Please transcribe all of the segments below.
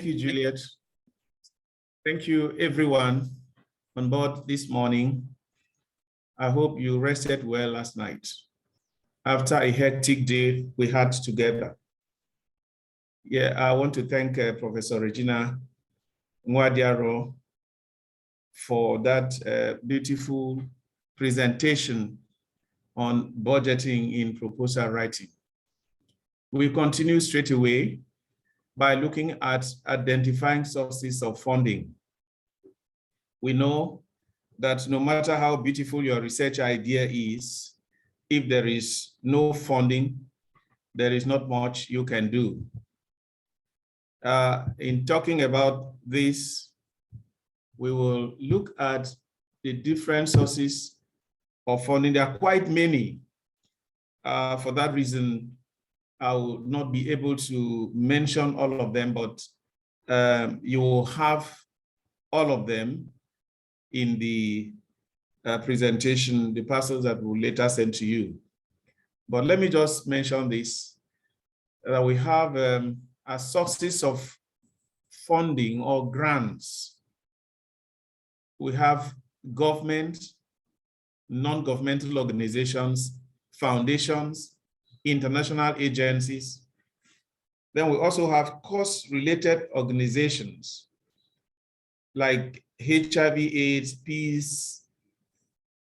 you, Juliet. Thank you, everyone on board this morning. I hope you rested well last night after a hectic day we had together. Yeah, I want to thank Professor Regina Nwadiaro for that beautiful presentation on budgeting in proposal writing. We continue straight away by looking at identifying sources of funding. We know that no matter how beautiful your research idea is, if there is no funding, there is not much you can do. In talking about this, we will look at the different sources of funding. There are quite many. For that reason, I will not be able to mention all of them, but you will have all of them in the presentation, the parcels that we'll later send to you. But let me just mention this, that we have as sources of funding or grants. We have government, non-governmental organizations, foundations, international agencies. Then we also have cost-related organizations like HIV/AIDS, peace,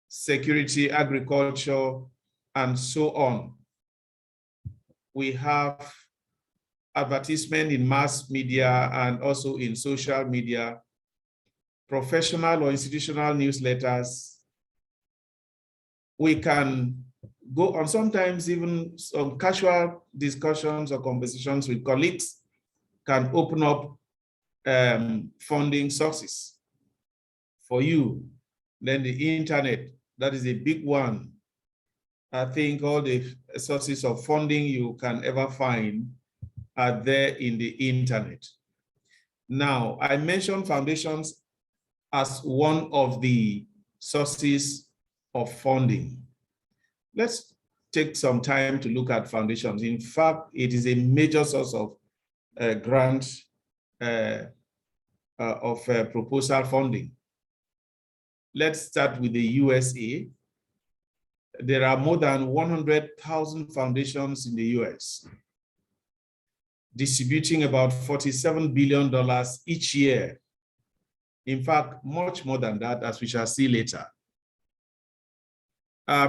security, agriculture, and so on. We have advertisement in mass media and also in social media, professional or institutional newsletters. We can go on sometimes even some casual discussions or conversations with colleagues can open up funding sources for you. Then the internet, that is a big one. I think all the sources of funding you can ever find are there in the internet. Now, I mentioned foundations as one of the sources of funding. Let's take some time to look at foundations. In fact, it is a major source of grants of proposal funding. Let's start with the USA. There are more than 100,000 foundations in the US, distributing about $47 billion each year. In fact, much more than that, as we shall see later.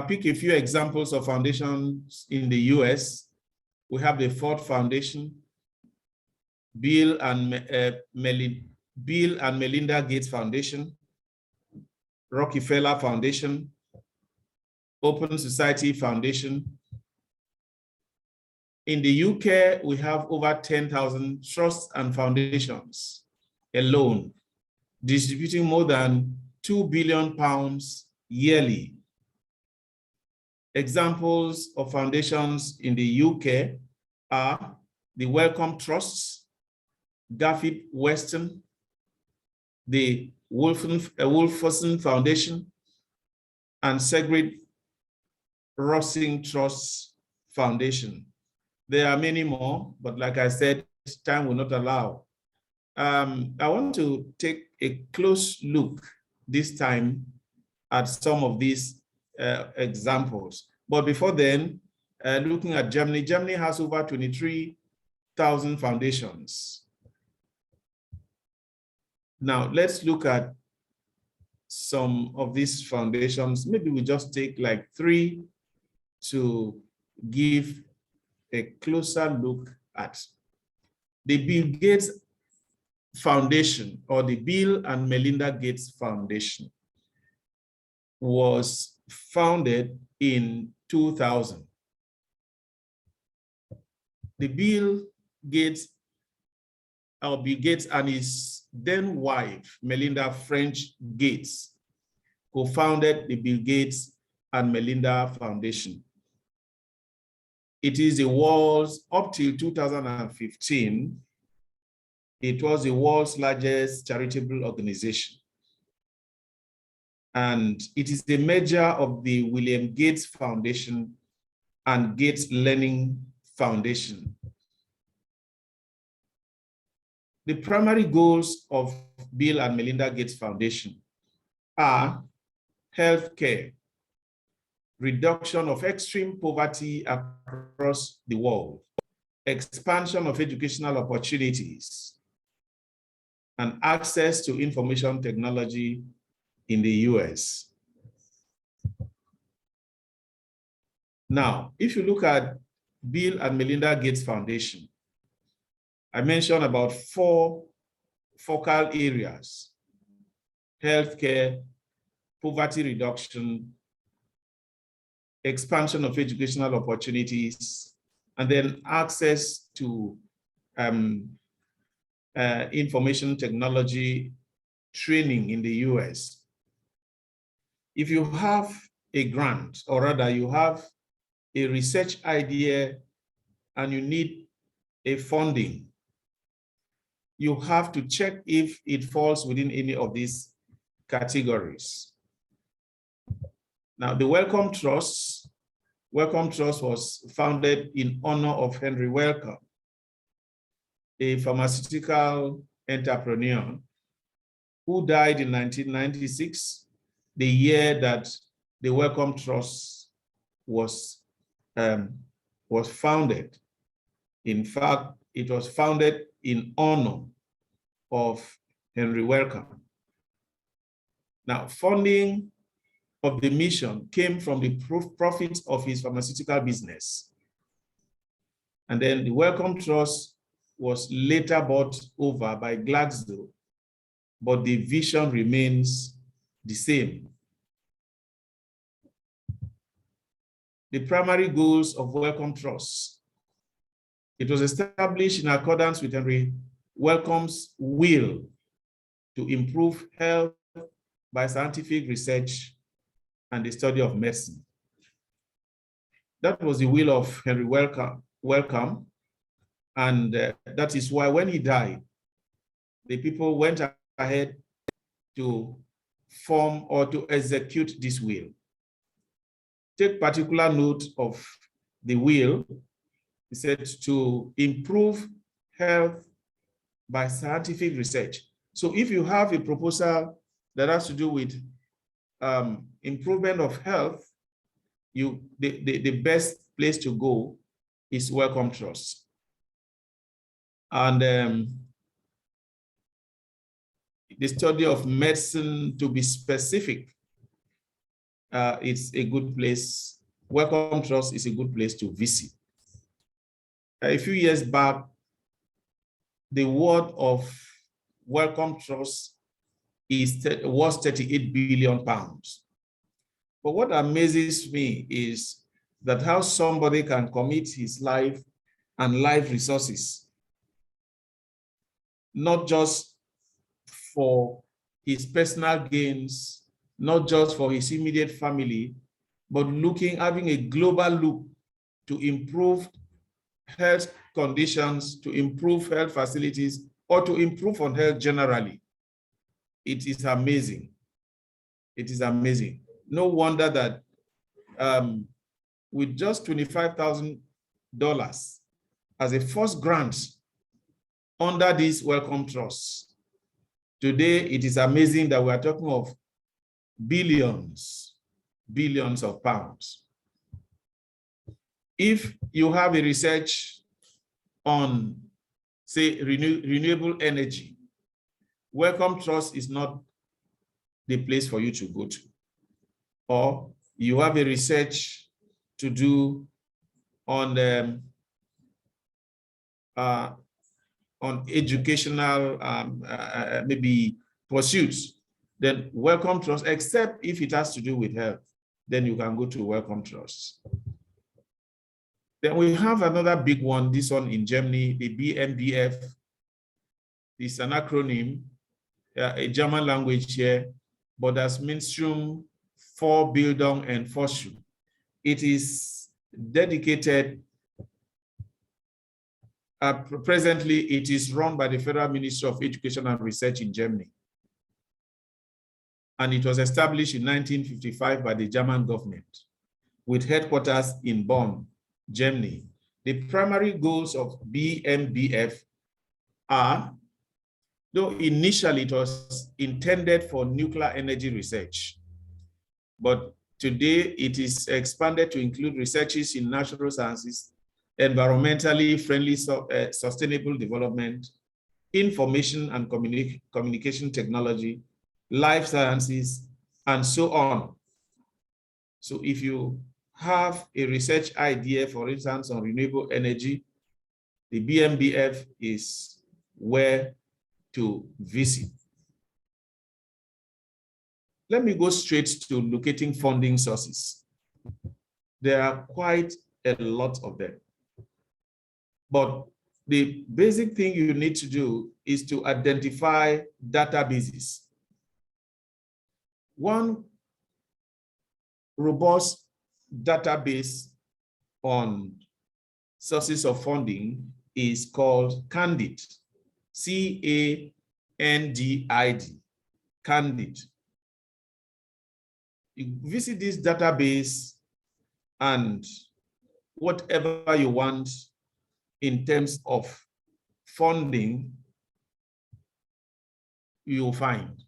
Pick a few examples of foundations in the US. We have the Ford Foundation, Bill and Melinda Gates Foundation, Rockefeller Foundation, Open Society Foundation. In the UK, we have over 10,000 trusts and foundations alone, distributing more than £2 billion yearly. Examples of foundations in the UK are the Wellcome Trusts, Gaffey Weston, the Wolferson Foundation, and Sigrid Rossing Trust Foundation. There are many more, but like I said, time will not allow. I want to take a close look this time at some of these examples. But before then, looking at Germany, Germany has over 23,000 foundations. Now, let's look at some of these foundations. Maybe we just take like 3 to give a closer look at. The Bill Gates Foundation, or the Bill and Melinda Gates Foundation, was founded in 2000. The Bill Gates and his then wife, Melinda French Gates, co-founded the Bill Gates and Melinda Foundation. It is the world's, up till 2015, it was the world's largest charitable organization. And it is the merger of the William Gates Foundation and Gates Learning Foundation. The primary goals of Bill and Melinda Gates Foundation are healthcare, reduction of extreme poverty across the world, expansion of educational opportunities, and access to information technology in the US. Now, if you look at Bill and Melinda Gates Foundation, I mentioned about 4 focal areas: healthcare, poverty reduction, expansion of educational opportunities, and then access to information technology training in the US. If you have a grant, or rather you have a research idea and you need a funding, you have to check if it falls within any of these categories. Now, the Wellcome Trust was founded in honor of Henry Wellcome, a pharmaceutical entrepreneur who died in 1996, the year that the Wellcome Trust was founded. In fact, it was founded in honor of Henry Wellcome. Now, funding of the mission came from the profits of his pharmaceutical business. And then the Wellcome Trust was later bought over by Glaxo, but the vision remains the same. The primary goals of Wellcome Trust. It was established in accordance with Henry Wellcome's will to improve health by scientific research and the study of medicine. That was the will of Henry Wellcome, and that is why when he died, the people went ahead to form or to execute this will. Take particular note of the will. He said to improve health by scientific research. So if you have a proposal that has to do with improvement of health, the best place to go is Wellcome Trust. And the study of medicine, to be specific, it's a good place. Wellcome Trust is a good place to visit. A few years back, the worth of Wellcome Trust was 38 billion pounds. But what amazes me is that how somebody can commit his life and life resources, not just for his personal gains, not just for his immediate family, but having a global look to improve health conditions, to improve health facilities, or to improve on health generally. It is amazing. It is amazing. No wonder that with just $25,000 as a first grant under this Wellcome Trust, today it is amazing that we are talking of billions of pounds. If you have a research on, say, renewable energy, Wellcome Trust is not the place for you to go to. Or you have a research to do on educational maybe pursuits, then Wellcome Trust, except if it has to do with health, then you can go to Wellcome Trust. Then we have another big one, this one in Germany, the BMBF. It's an acronym, a German language here, but that's Ministerium for Bildung and Forschung. It is dedicated, presently it is run by the Federal Ministry of Education and Research in Germany. And it was established in 1955 by the German government with headquarters in Bonn, Germany. The primary goals of BMBF are Though initially it was intended for nuclear energy research, but today it is expanded to include researches in natural sciences, environmentally friendly, sustainable development, information and communication technology, life sciences, and so on. So if you have a research idea, for instance, on renewable energy, the BMBF is where to visit. Let me go straight to locating funding sources. There are quite a lot of them. But the basic thing you need to do is to identify databases. One robust database on sources of funding is called CANDID, C-A-N-D-I-D, CANDID. You visit this database and whatever you want in terms of funding, you'll find.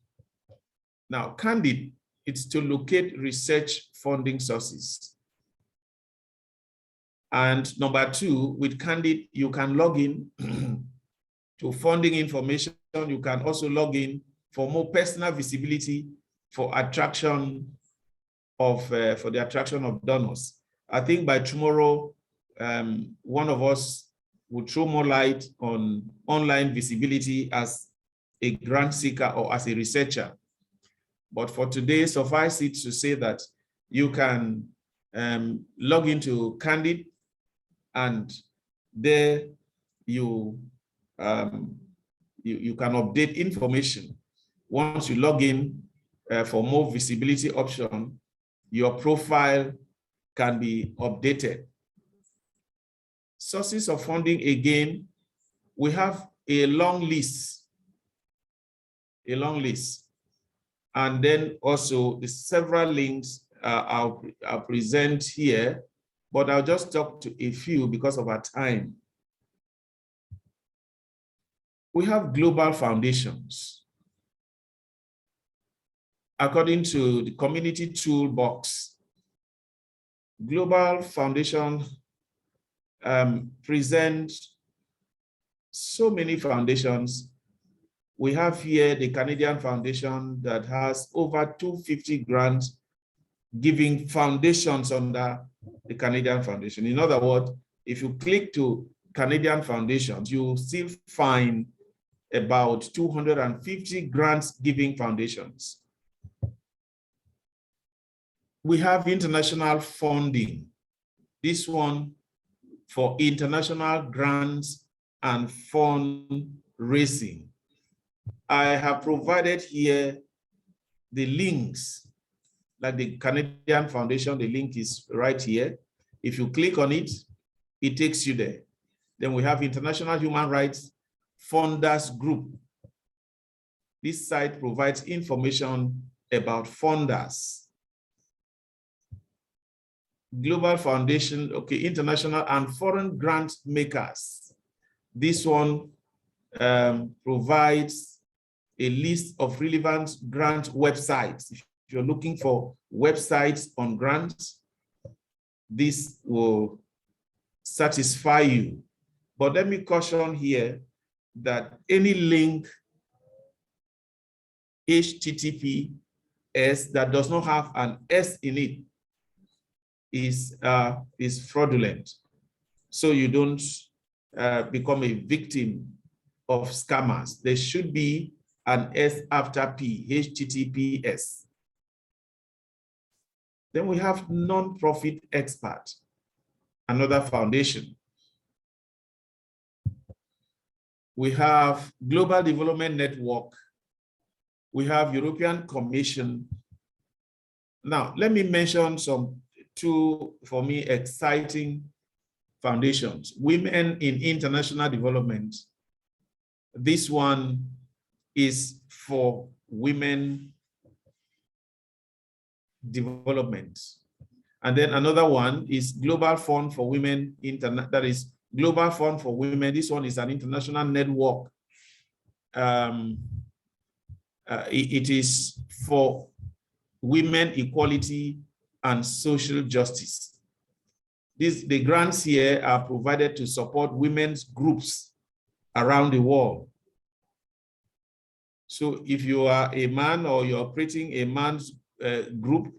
Now, CANDID, it's to locate research funding sources. And number two, with CANDID, you can log in to funding information. You can also log in for more personal visibility for attraction of for the attraction of donors. I think by tomorrow, one of us will throw more light on online visibility as a grant seeker or as a researcher. But for today, suffice it to say that you can log into CANDID, and there you can update information. Once you log in for more visibility option, your profile can be updated. Sources of funding, again, we have a long list. And then also the several links I'll present here, but I'll just talk to a few because of our time. We have global foundations. According to the community toolbox, global foundation present so many foundations. We have here the Canadian Foundation that has over 250 grants giving foundations under the Canadian Foundation. In other words, if you click to Canadian Foundations, you'll still find about 250 grants giving foundations. We have international funding. This one for international grants and fundraising. I have provided here the links, like the Canadian Foundation, the link is right here. If you click on it, it takes you there. Then we have International Human Rights Funders Group. This site provides information about funders. Global Foundation, okay, international and foreign grant makers. This one provides a list of relevant grant websites. If you're looking for websites on grants, this will satisfy you. But let me caution here that any link HTTPS that does not have an S in it is fraudulent. So you don't become a victim of scammers. There should be an S after P, HTTPS. Then we have non-profit expert, another foundation. We have Global Development Network. We have European Commission. Now, let me mention two, for me, exciting foundations. Women in International Development. This one is for women development. And then another one is Global Fund for Women, that is Global Fund for Women. This one is an international network it is for women equality and social justice. The grants here are provided to support women's groups around the world. So if you are a man or you're operating a man's group,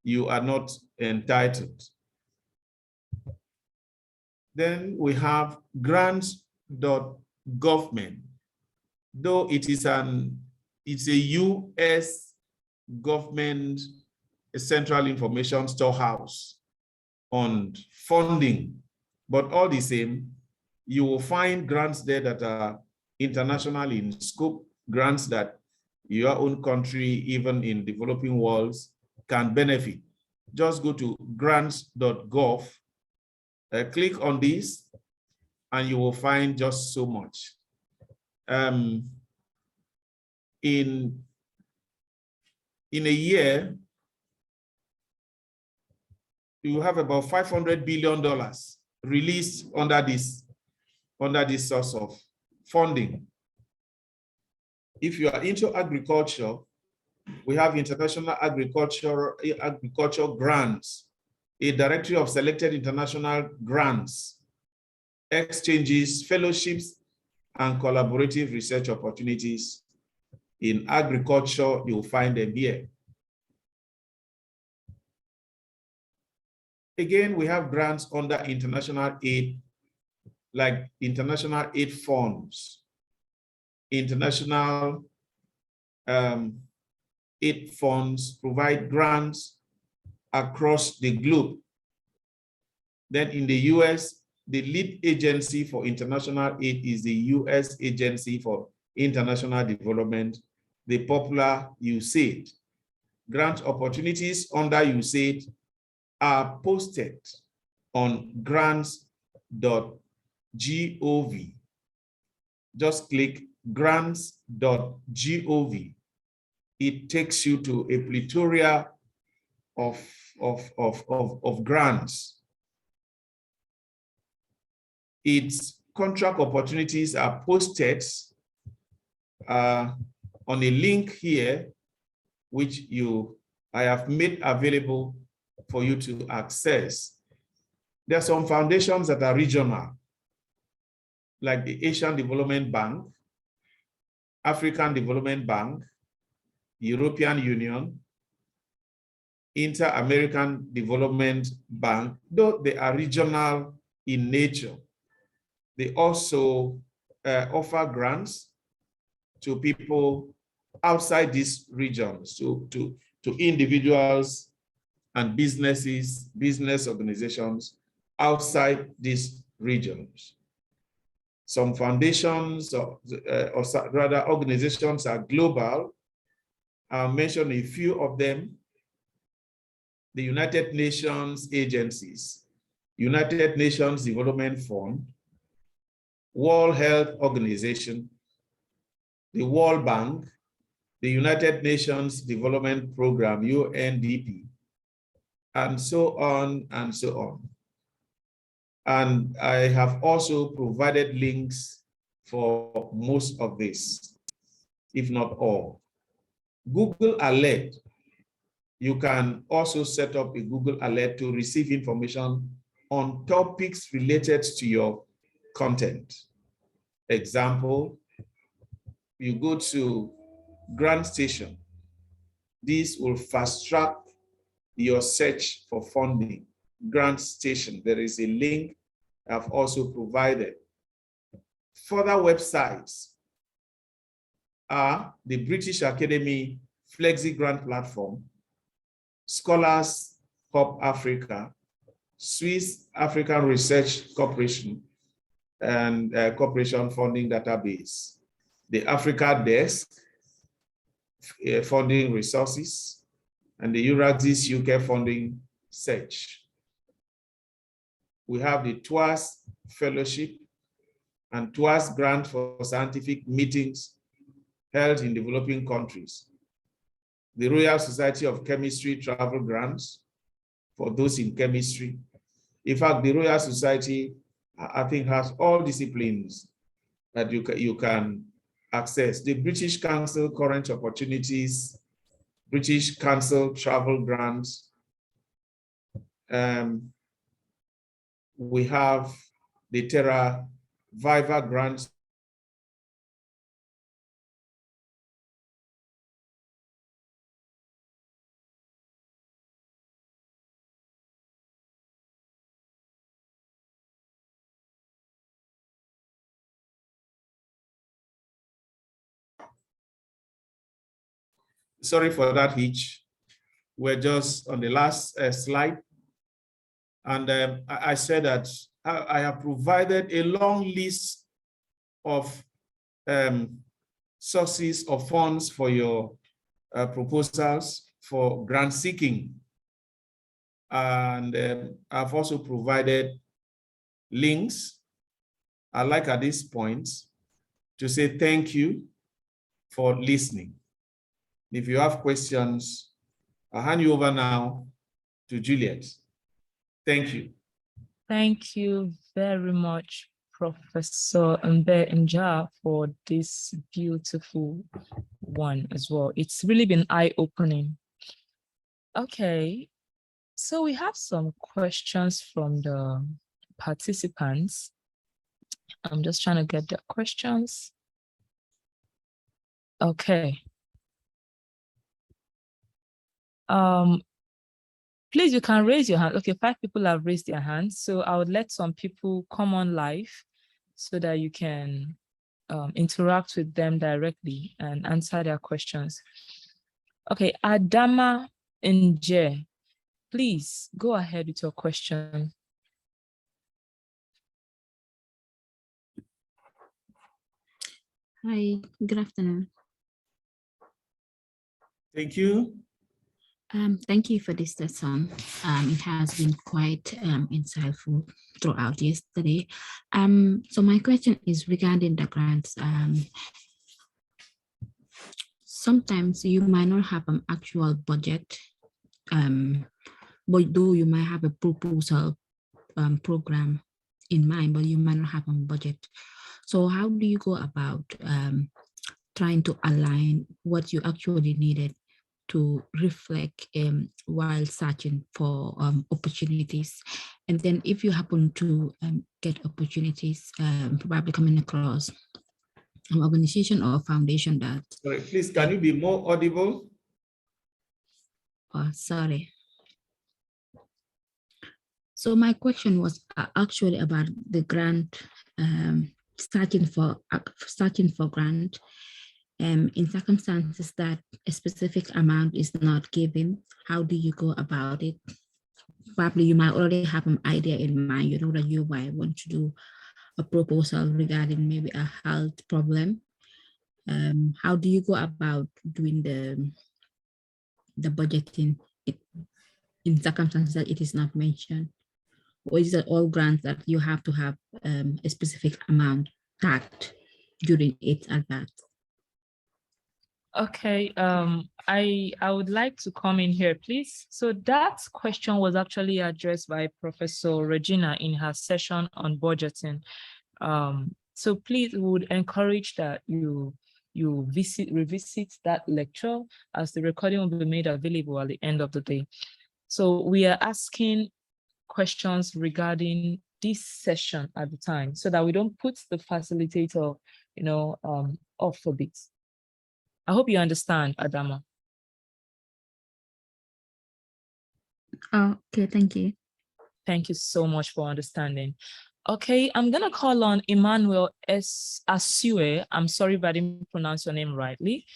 you are not entitled. Then we have grants.government. Though it's a US government central information storehouse on funding, but all the same, you will find grants there that are international in scope, grants that your own country, even in developing worlds, can benefit. Just go to grants.gov, click on this, and you will find just so much. In a year, you have about $500 billion released under this source of funding. If you are into agriculture, we have international agriculture grants, a directory of selected international grants, exchanges, fellowships, and collaborative research opportunities. In agriculture, you'll find them here. Again, we have grants under international aid, like international aid funds, international aid funds provide grants across the globe. Then in the US, the lead agency for international aid is the US Agency for International Development, the popular USAID. Grant opportunities under USAID are posted on grants.gov. Just click grants.gov. It takes you to a plethora of grants. Its contract opportunities are posted on a link here, which I have made available for you to access. There are some foundations that are regional, like the Asian Development Bank, African Development Bank, European Union, Inter-American Development Bank. Though they are regional in nature, they also offer grants to people outside these regions, to individuals and businesses, business organizations outside these regions. Some foundations, or rather organizations, are global. I'll mention a few of them. The United Nations agencies, United Nations Development Fund, World Health Organization, the World Bank, the United Nations Development Program, UNDP, and so on and so on. And I have also provided links for most of this, if not all. Google Alert, you can also set up a Google Alert to receive information on topics related to your content. Example, you go to Grant Station. This will fast track your search for funding. Grant Station, there is a link I've also provided. Further websites are the British Academy Flexi Grant Platform, Scholars Hub Africa, Swiss African Research Corporation, and Corporation Funding Database, the Africa Desk, Funding Resources, and the Euraxis UK Funding Search. We have the TWAS Fellowship and TWAS Grant for Scientific Meetings held in developing countries. The Royal Society of Chemistry Travel Grants for those in chemistry. In fact, the Royal Society, I think, has all disciplines that you can access. The British Council Current Opportunities, British Council Travel Grants. We have the Terra Viva grants. Sorry for that hitch. We're just on the last slide. And I said that I have provided a long list of sources of funds for your proposals for grant seeking. And I've also provided links. I'd like at this point to say thank you for listening. If you have questions, I'll hand you over now to Juliet. Thank you. Thank you very much, Professor Mbe Nja, for this beautiful one as well. It's really been eye-opening. Okay, so we have some questions from the participants. I'm just trying to get the questions. Okay. Please, you can raise your hand. Okay, 5 people have raised their hands. So I would let some people come on live so that you can interact with them directly and answer their questions. Okay, Adama Nje, please go ahead with your question. Hi, good afternoon. Thank you. Thank you for this lesson. It has been quite insightful throughout yesterday. So my question is regarding the grants. Sometimes you might not have an actual budget, but though you might have a proposal program in mind, but you might not have a budget. So how do you go about trying to align what you actually needed to reflect while searching for opportunities? And then if you happen to get opportunities, probably coming across an organization or foundation that... Sorry, please, can you be more audible? Oh, sorry. So my question was actually about the grant, searching for grant. In circumstances that a specific amount is not given, how do you go about it? Probably you might already have an idea in mind. You know that you might want to do a proposal regarding maybe a health problem. How do you go about doing the budgeting in circumstances that it is not mentioned? Or is it all grants that you have to have a specific amount tagged during its advance? Okay, I would like to come in here, please. So that question was actually addressed by Professor Regina in her session on budgeting. So please, we would encourage that you revisit that lecture, as the recording will be made available at the end of the day. So we are asking questions regarding this session at the time, so that we don't put the facilitator, off a bit. I hope you understand, Adama. Oh, okay, thank you. Thank you so much for understanding. Okay, I'm gonna call on Emmanuel S. Asue. I'm sorry if I didn't pronounce your name rightly.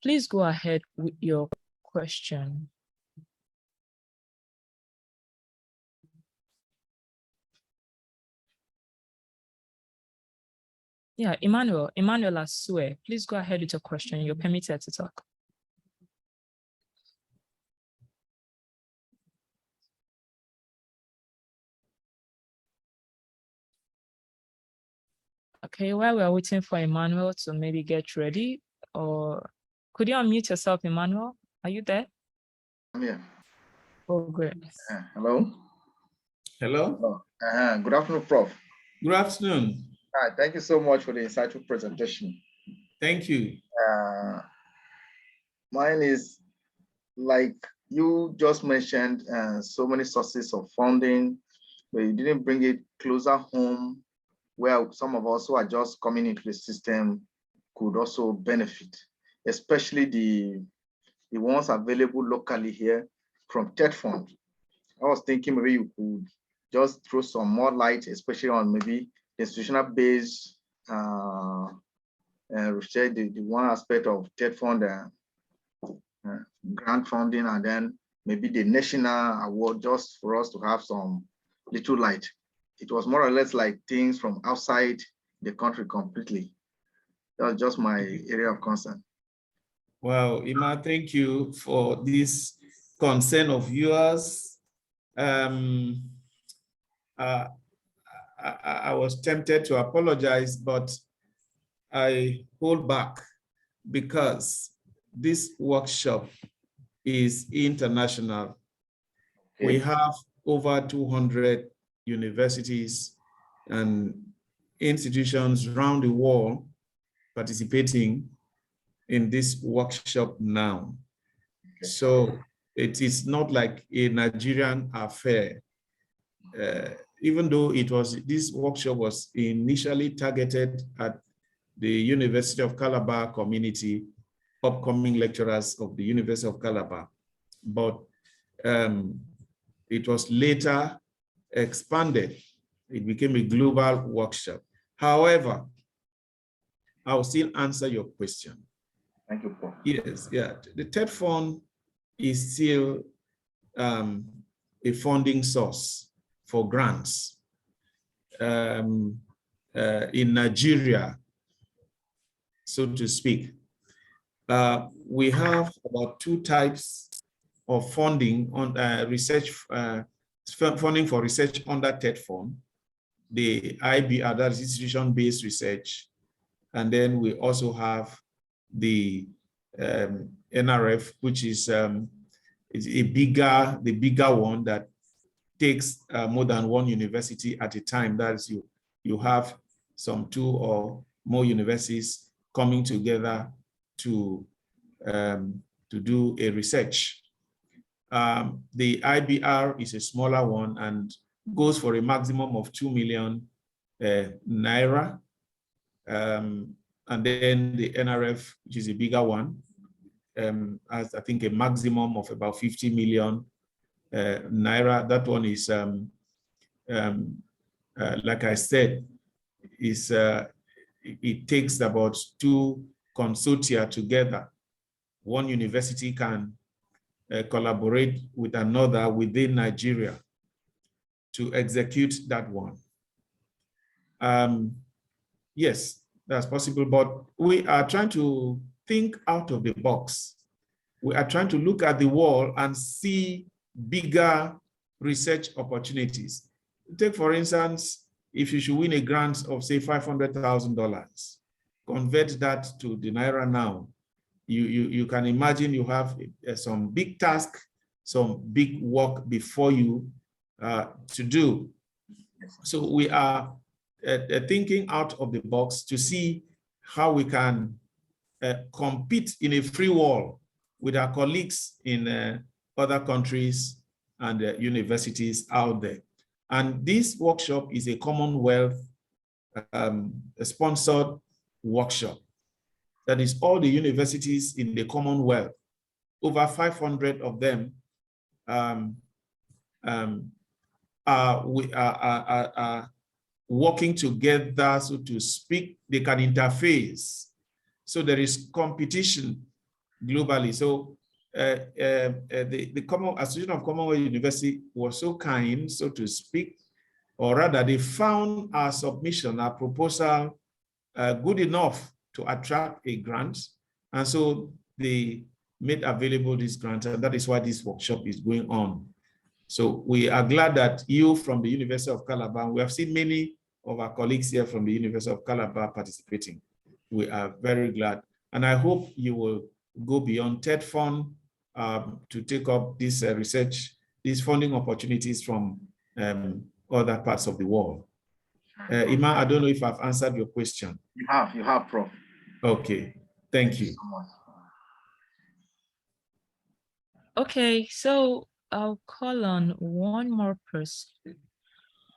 Please go ahead with your question. Yeah, Emmanuel Asue, please go ahead with your question. You're permitted to talk. Okay, while we're waiting for Emmanuel to maybe get ready, or could you unmute yourself, Emmanuel? Are you there? I'm here. Oh, great. Hello. Hello. Good afternoon, Prof. Good afternoon. Thank you so much for the insightful presentation. Thank you. Mine is like you just mentioned so many sources of funding, but you didn't bring it closer home where some of us who are just coming into the system could also benefit, especially the ones available locally here from TED Fund. I was thinking maybe you could just throw some more light, especially on maybe the institutional based research, the one aspect of TED Fund grant funding, and then maybe the national award, just for us to have some little light. It was more or less like things from outside the country completely. That was just my area of concern. Well, Ima, thank you for this concern of yours. I was tempted to apologize, but I hold back because this workshop is international. Okay. We have over 200 universities and institutions around the world participating in this workshop now. Okay. So it is not like a Nigerian affair. Even though this workshop was initially targeted at the University of Calabar community, upcoming lecturers of the University of Calabar, but it was later expanded. It became a global workshop. However, I will still answer your question. Thank you, Paul. Yes, yeah. The TED Fund is still a funding source for grants in Nigeria, so to speak. We have about two types of funding on research, funding for research under TED Fund, the IBR, that is institution-based research, and then we also have the NRF, which is the bigger one that takes more than one university at a time. That is, you have some 2 or more universities coming together to do a research. The IBR is a smaller one and goes for a maximum of 2 million naira. And then the NRF, which is a bigger one, has, I think, a maximum of about 50 million naira. That one is, like I said, it takes about 2 consortia together. One university can collaborate with another within Nigeria to execute that one. Yes, that's possible, but we are trying to think out of the box. We are trying to look at the wall and see bigger research opportunities. Take, for instance, if you should win a grant of, say, $500,000, convert that to the Naira now. You can imagine you have some big task, some big work before you to do. So we are thinking out of the box to see how we can compete in a free world with our colleagues in other countries and universities out there. And this workshop is a Commonwealth sponsored workshop. That is all the universities in the Commonwealth. Over 500 of them are working together, so to speak. They can interface. So there is competition globally. So the Association of Commonwealth University was so kind, so to speak, or rather they found our submission, our proposal good enough to attract a grant. And so they made available this grant, and that is why this workshop is going on. So we are glad that you from the University of Calabar, we have seen many of our colleagues here from the University of Calabar participating. We are very glad. And I hope you will go beyond TED Fund to take up this research, these funding opportunities from other parts of the world. Ima, I don't know if I've answered your question. You have, Prof. Okay, thank you. So much. Okay, so I'll call on one more person,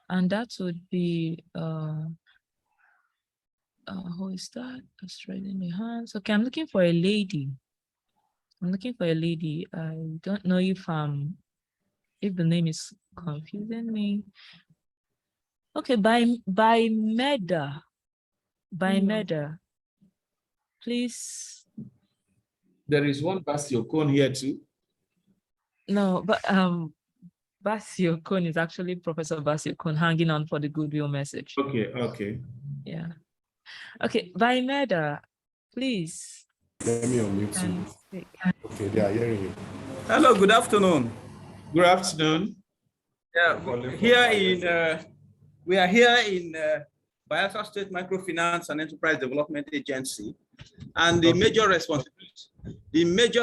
and that would be who is that? Just raising my hands. Okay, I'm looking for a lady. I'm looking for a lady. I don't know if the name is confusing me. Okay, by Meda. By Meda. Please. There is one Basio Cone here too. No, but Basio Cone is actually Professor Basio Cone hanging on for the goodwill message. Okay, okay. Yeah. Okay, by Meda, please. Let me unmute you. Okay, they are hearing you. Hello, good afternoon. Good afternoon. Yeah, we are here in Bayelsa State Microfinance and Enterprise Development Agency, and the major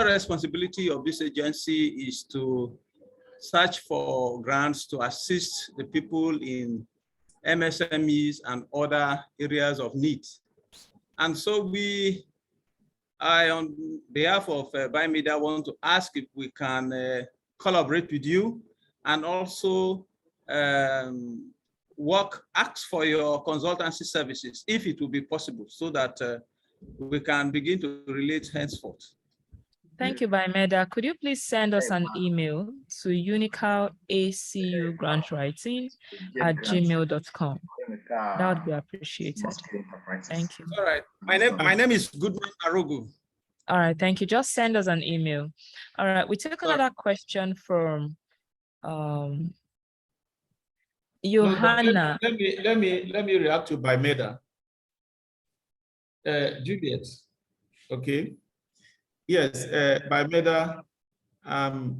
responsibility of this agency is to search for grants to assist the people in MSMEs and other areas of need. And so I, on behalf of Biomedia, want to ask if we can collaborate with you and also ask for your consultancy services, if it will be possible, so that we can begin to relate henceforth. Thank you, Bimeda. Could you please send us an email to Unical-ACU grantwriting@gmail.com? That would be appreciated. Thank you. All right. My name is Goodman Arogu. All right. Thank you. Just send us an email. All right. We take another question from Johanna. No, let me react to Bimeda. Juliet. Okay. Yes, Bimeda,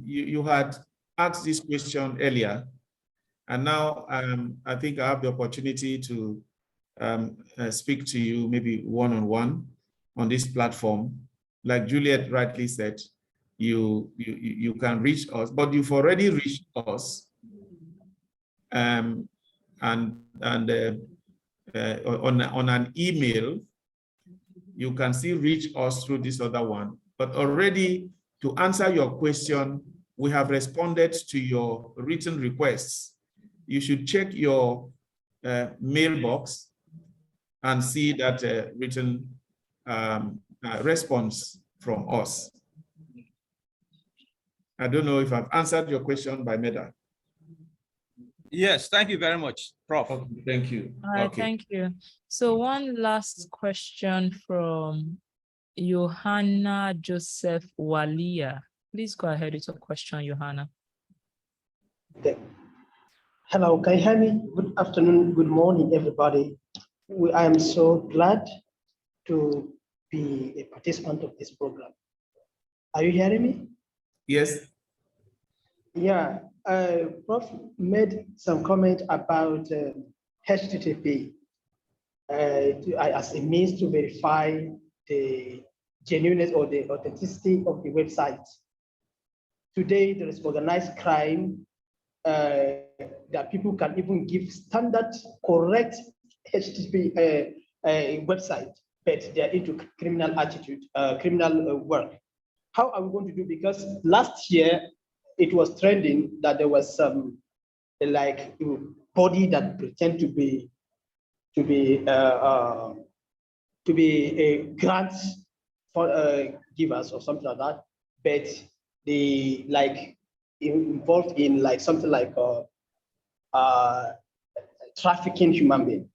you had asked this question earlier, and now I think I have the opportunity to speak to you maybe one-on-one on this platform. Like Juliet rightly said, you can reach us, but you've already reached us, on an email. You can still reach us through this other one. But already, to answer your question, we have responded to your written requests. You should check your mailbox and see that written response from us. I don't know if I've answered your question, Bimeda. Yes, thank you very much, Prof. Okay, thank you. All right, Okay. thank you. So one last question from Johanna Joseph Walia. Please go ahead with your question, Johanna. Okay. Hello, can you hear me? Good afternoon, good morning, everybody. I am so glad to be a participant of this program. Are you hearing me? Yes. Yeah, Prof made some comment about HTTP as a means to verify the genuineness or the authenticity of the website. Today, there is organized crime that people can even give standard, correct HTTP website, but they're into criminal attitude, criminal work. How are we going to do? Because last year, it was trending that there was some like body that pretend to be a grant for givers or something like that, but they like involved in like something like trafficking human beings.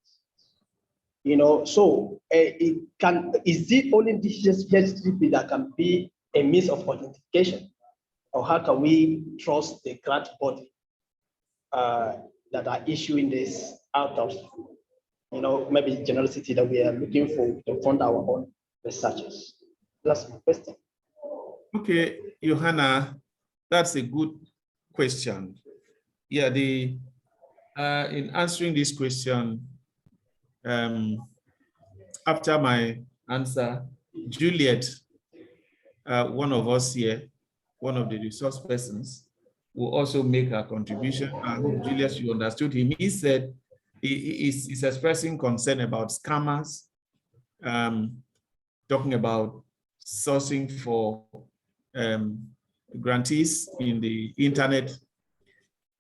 You know, so is it only this HTTP that can be a means of authentication? Or how can we trust the grant body that are issuing this out of, you know, maybe generosity that we are looking for to fund our own researches? That's my question. Okay, Johanna, that's a good question. Yeah, in answering this question, after my answer, Juliet, one of us here, one of the resource persons, will also make a contribution. I hope, Juliet, you understood him. He said he is expressing concern about scammers talking about sourcing for grantees in the internet,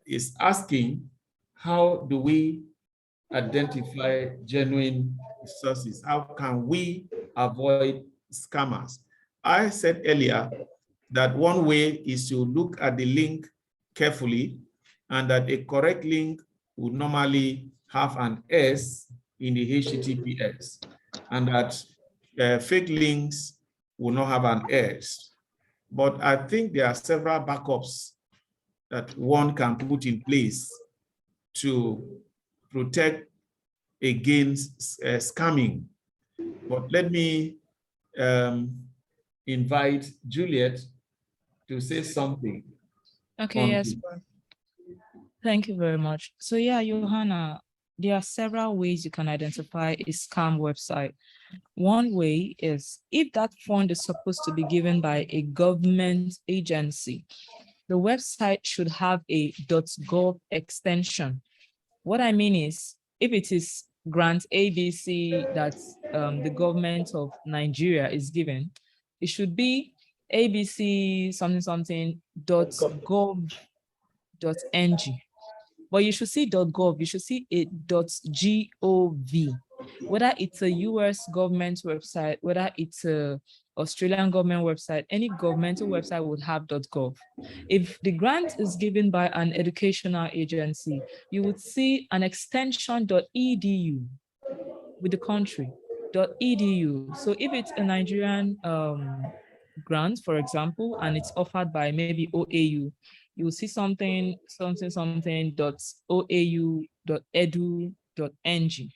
is asking, how do we identify genuine sources? How can we avoid scammers? I said earlier that one way is to look at the link carefully, and that a correct link would normally have an S in the HTTPS, and that fake links will not have an S. But I think there are several backups that one can put in place to protect against scamming. But let me invite Juliet to say something. Okay, yes. Thank you very much. So yeah, Johanna, there are several ways you can identify a scam website. One way is if that fund is supposed to be given by a government agency, the website should have a .gov extension. What I mean is, if it is grant ABC that the government of Nigeria is giving, it should be ABC something something .gov.ng. But you should see .gov, you should see a .gov. Whether it's a US government website, whether it's a Australian government website, any governmental website would have .gov. If the grant is given by an educational agency, you would see an extension .edu with the country, .edu. So if it's a Nigerian grant, for example, and it's offered by maybe OAU, you will see something .oau.edu.edu.ng.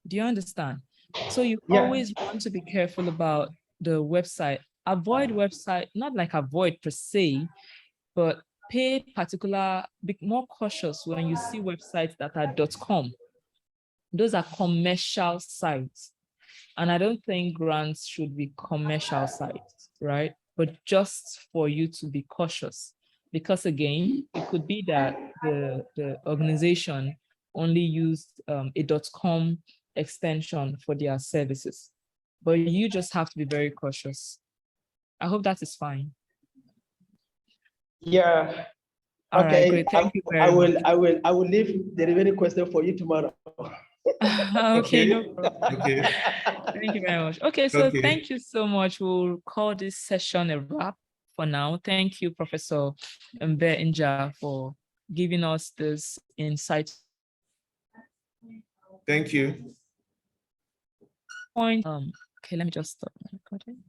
Do you understand? So you always want to be careful about the website. Avoid website, not like avoid per se, but be more cautious when you see websites that are .com. Those are commercial sites. And I don't think grants should be commercial sites, right? But just for you to be cautious, because again, it could be that the organization only used a .com extension for their services, but you just have to be very cautious. I hope that is fine. Yeah. All okay. Right, great. Thank you very much. I will leave the remaining question for you tomorrow. Okay, no problem. Okay. Thank you very much. Okay, so thank you so much. We'll call this session a wrap for now. Thank you, Professor Mbe Inja, for giving us this insight. Thank you. Okay, let me just stop my recording.